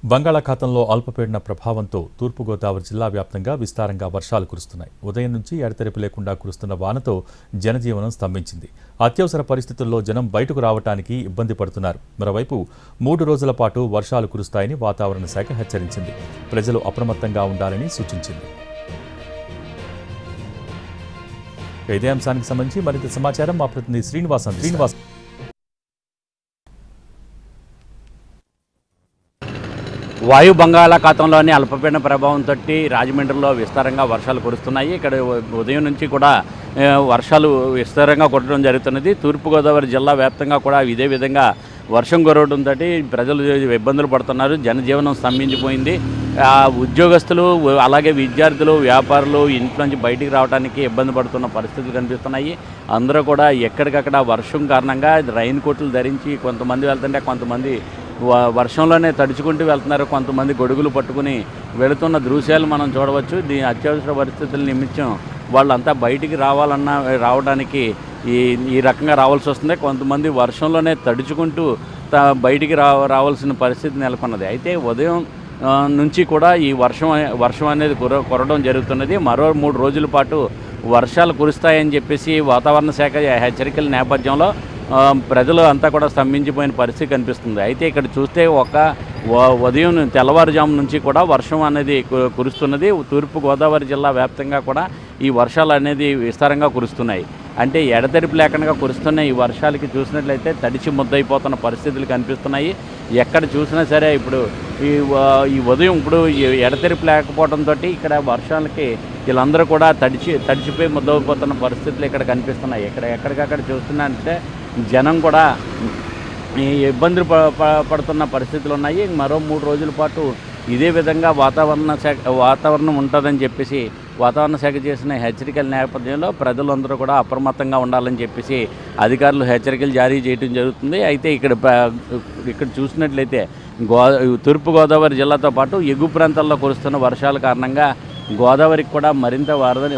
బంగాళాఖాతంలో అల్పపీడన ప్రభావంతో తూర్పుగోదావరి జిల్లా వ్యాప్తంగా విస్తారంగా వర్షాలు కురుస్తున్నాయి. ఉదయం నుంచి ఎడతెరిపి లేకుండా కురుస్తున్న వానతో జనజీవనం స్తంభించింది. అత్యవసర పరిస్థితుల్లో జనం బయటకు రావడానికి ఇబ్బంది పడుతున్నారు. మరోవైపు 3 రోజుల పాటు వర్షాలు కురుస్తాయని వాతావరణ శాఖ హెచ్చరించింది. ప్రజలు అప్రమత్తంగా ఉండాలని సూచించింది. ఇదే అంశానికి సంబంధించి మరింత సమాచారం మా ప్రతినిధి శ్రీనివాస్. వాయు బంగాళాఖాతంలోని అల్పపీడన ప్రభావంతో రాజమండ్రిలో విస్తారంగా వర్షాలు కురుస్తున్నాయి. ఇక్కడ ఉదయం నుంచి కూడా వర్షాలు విస్తారంగా కురవడం జరుగుతున్నది. తూర్పుగోదావరి జిల్లా వ్యాప్తంగా కూడా ఇదే విధంగా వర్షం కురవడంతో ప్రజలు ఇబ్బందులు పడుతున్నారు. జనజీవనం స్తంభించిపోయింది. ఉద్యోగస్తులు అలాగే విద్యార్థులు వ్యాపారులు ఇంట్లోంచి బయటికి రావడానికి ఇబ్బంది పడుతున్న పరిస్థితులు కనిపిస్తున్నాయి. అందరూ కూడా ఎక్కడికక్కడ వర్షం కారణంగా రైన్ కోట్లు ధరించి కొంతమంది వెళ్తుంటే కొంతమంది వర్షంలోనే తడుచుకుంటూ వెళ్తున్నారు. కొంతమంది గొడుగులు పట్టుకుని వెళుతున్న దృశ్యాలు మనం చూడవచ్చు. దీని అత్యవసర పరిస్థితుల నిమిత్తం వాళ్ళంతా బయటికి రావడానికి ఈ రకంగా రావాల్సి వస్తుంది. కొంతమంది వర్షంలోనే తడుచుకుంటూ బయటికి రావాల్సిన పరిస్థితి నెలకొన్నది. అయితే ఉదయం నుంచి కూడా ఈ వర్షం అనేది కురవడం జరుగుతున్నది. మరో 3 రోజుల పాటు వర్షాలు కురుస్తాయని చెప్పేసి వాతావరణ శాఖ హెచ్చరికల నేపథ్యంలో ప్రజలు అంతా కూడా స్తంభించిపోయిన పరిస్థితి కనిపిస్తుంది. అయితే ఇక్కడ చూస్తే ఉదయం తెల్లవారుజాము నుంచి కూడా వర్షం అనేది కురుస్తున్నది. తూర్పుగోదావరి జిల్లా వ్యాప్తంగా కూడా ఈ వర్షాలు అనేది విస్తారంగా కురుస్తున్నాయి. అంటే ఎడతెరిపి లేకుండా కురుస్తున్న ఈ వర్షాలకి చూసినట్లయితే తడిచి ముద్దయిపోతున్న పరిస్థితులు కనిపిస్తున్నాయి. ఎక్కడ చూసినా సరే ఇప్పుడు ఈ ఉదయం ఇప్పుడు ఎడతెరిపి లేకపోవడంతో ఇక్కడ వర్షాలకి వీళ్ళందరూ కూడా తడిచిపోయి ముద్దయిపోతున్న పరిస్థితులు ఇక్కడ కనిపిస్తున్నాయి. ఎక్కడికక్కడ చూస్తున్నా జనం కూడా ఈ ఇబ్బందులు పడుతున్న పరిస్థితులు ఉన్నాయి. మరో 3 రోజుల పాటు ఇదే విధంగా వాతావరణం ఉంటుందని చెప్పేసి వాతావరణ శాఖ చేసిన హెచ్చరికల నేపథ్యంలో ప్రజలందరూ కూడా అప్రమత్తంగా ఉండాలని చెప్పేసి అధికారులు హెచ్చరికలు జారీ చేయడం జరుగుతుంది. అయితే ఇక్కడ చూసినట్లయితే తూర్పుగోదావరి జిల్లాతో పాటు ఎగువ ప్రాంతాల్లో కురుస్తున్న వర్షాల కారణంగా గోదావరికి కూడా మరింత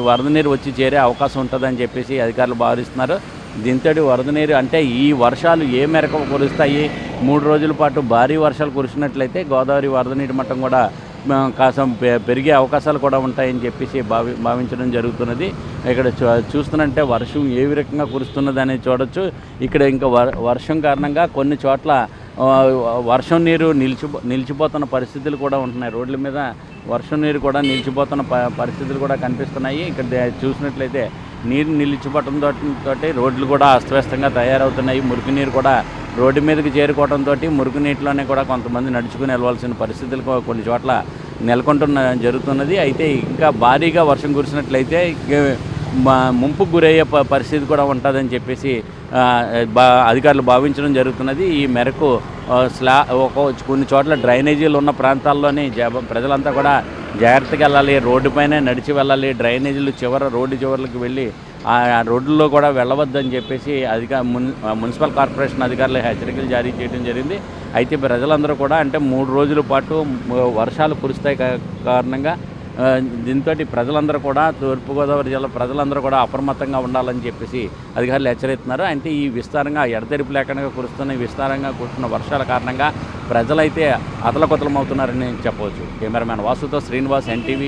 వరద నీరు వచ్చి చేరే అవకాశం ఉంటుందని చెప్పేసి అధికారులు భావిస్తున్నారు. దీంతో వరద నీరు అంటే ఈ వర్షాలు ఏ మేరకు కురుస్తాయి, 3 రోజుల పాటు భారీ వర్షాలు కురిసినట్లయితే గోదావరి వరద నీటి మట్టం కూడా కాసం పెరిగే అవకాశాలు కూడా ఉంటాయని చెప్పేసి భావించడం జరుగుతున్నది. ఇక్కడ చూస్తున్నట్టే వర్షం ఏ రకంగా కురుస్తున్నది అనేది చూడొచ్చు. ఇక్కడ ఇంకా వర్షం కారణంగా కొన్ని చోట్ల వర్షం నీరు నిలిచిపోతున్న పరిస్థితులు కూడా ఉంటున్నాయి. రోడ్ల మీద వర్షం నీరు కూడా నిలిచిపోతున్న పరిస్థితులు కూడా కనిపిస్తున్నాయి. ఇక్కడ చూసినట్లయితే నీరు నిలిచిపోవడంతో రోడ్లు కూడా అస్తవ్యస్తంగా తయారవుతున్నాయి. మురికి నీరు కూడా రోడ్డు మీదకి చేరుకోవడంతో మురికి నీటిలోనే కూడా కొంతమంది నడుచుకుని వెళ్ళవలసిన పరిస్థితులు కొన్ని చోట్ల జరుగుతున్నది. అయితే ఇంకా భారీగా వర్షం కురిసినట్లయితే ముంపుకు గురయ్యే పరిస్థితి కూడా ఉంటుందని చెప్పేసి అధికారులు భావించడం జరుగుతున్నది. ఈ మేరకు కొన్ని చోట్ల డ్రైనేజీలు ఉన్న ప్రాంతాల్లోని ప్రజలంతా కూడా జాగ్రత్తగా వెళ్ళాలి. రోడ్డుపైనే నడిచి వెళ్ళాలి. డ్రైనేజీలు రోడ్డు చివరికి వెళ్ళి ఆ రోడ్లలో కూడా వెళ్ళవద్దని చెప్పేసి మున్సిపల్ కార్పొరేషన్ అధికారులు హెచ్చరికలు జారీ చేయడం జరిగింది. అయితే ప్రజలందరూ కూడా అంటే 3 రోజుల పాటు వర్షాలు కురుస్తాయి కారణంగా దీంతో ప్రజలందరూ కూడా తూర్పుగోదావరి జిల్లా ప్రజలందరూ కూడా అప్రమత్తంగా ఉండాలని చెప్పేసి అధికారులు హెచ్చరిస్తున్నారు. అంటే ఈ విస్తారంగా ఎడతెరిపి లేకుండా విస్తారంగా కురుస్తున్న వర్షాల కారణంగా ప్రజలైతే అతలకుతలమవుతున్నారని చెప్పవచ్చు. కెమెరామ్యాన్ వాసుతో శ్రీనివాస్, NTV.